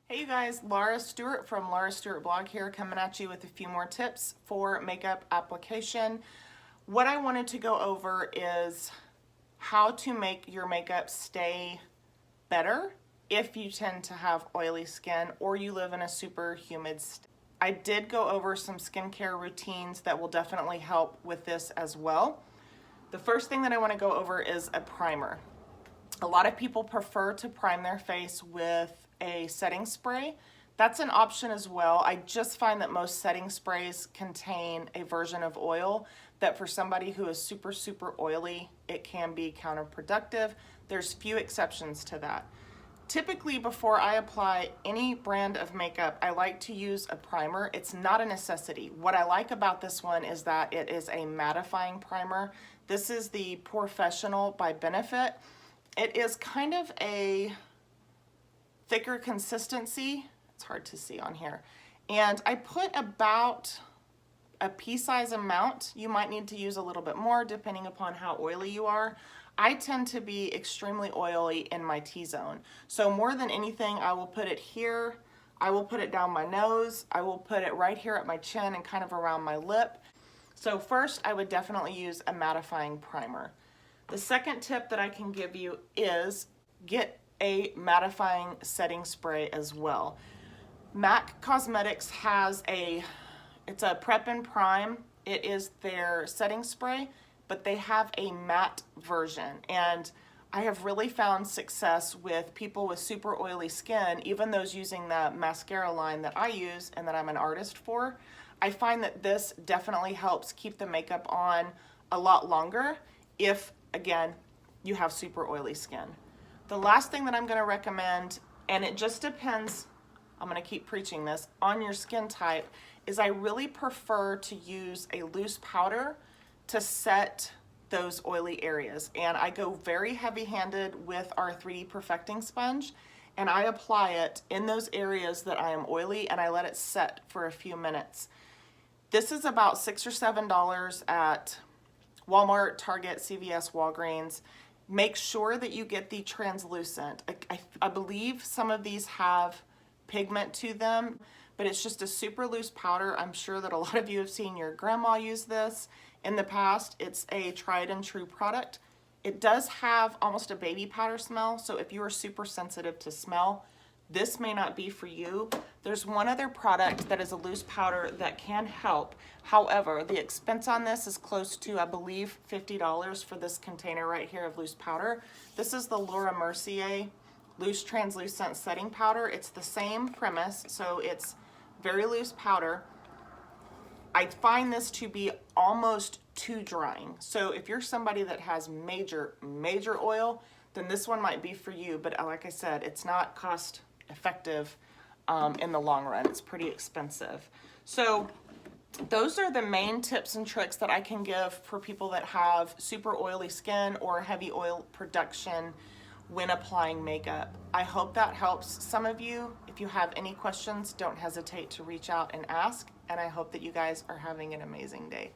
Hey you guys, Laura Stewart from Laura Stewart Blog here, coming at you with a few more tips for makeup application. What I wanted to go over is how to make your makeup stay better if you tend to have oily skin or you live in a super humid state. I did go over some skincare routines that will definitely help with this as well. The first thing that I want to go over is a primer. A lot of people prefer to prime their face with a setting spray. That's an option as well. I just find that most setting sprays contain a version of oil that for somebody who is super oily, it can be counterproductive. There's few exceptions to that. Typically, before I apply any brand of makeup, I like to use a primer. It's not a necessity. What I like about this one is that it is a mattifying primer. This is the POREfessional by Benefit. It is kind of a thicker consistency. It's hard to see on here. And I put about a pea-size amount. You might need to use a little bit more depending upon how oily you are. I tend to be extremely oily in my T-zone. So more than anything, I will put it here. I will put it down my nose. I will put it right here at my chin and kind of around my lip. So first, I would definitely use a mattifying primer. The second tip that I can give you is get a mattifying setting spray as well. MAC Cosmetics has it's a prep and prime. It is their setting spray, but they have a matte version. And I have really found success with people with super oily skin, even those using the mascara line that I use and that I'm an artist for. I find that this definitely helps keep the makeup on a lot longer if, again, you have super oily skin. The last thing that I'm going to recommend, and it just depends, I'm going to keep preaching this, on your skin type, is I really prefer to use a loose powder to set those oily areas. And I go very heavy-handed with our 3D Perfecting Sponge, and I apply it in those areas that I am oily, and I let it set for a few minutes. This is about $6 or $7 at Walmart, Target, CVS, Walgreens. Make sure that you get the translucent. I believe some of these have pigment to them, but it's just a super loose powder. I'm sure that a lot of you have seen your grandma use this in the past. It's a tried and true product. It does have almost a baby powder smell, so if you are super sensitive to smell, this may not be for you. There's one other product that is a loose powder that can help. However, the expense on this is close to, I believe, $50 for this container right here of loose powder. This is the Laura Mercier Loose Translucent Setting Powder. It's the same premise, so it's very loose powder. I find this to be almost too drying. So if you're somebody that has major oil, then this one might be for you. But like I said, it's not cost effective in the long run. It's pretty expensive. So those are the main tips and tricks that I can give for people that have super oily skin or heavy oil production when applying makeup. I hope that helps some of you. If you have any questions, don't hesitate to reach out and ask. And I hope that you guys are having an amazing day.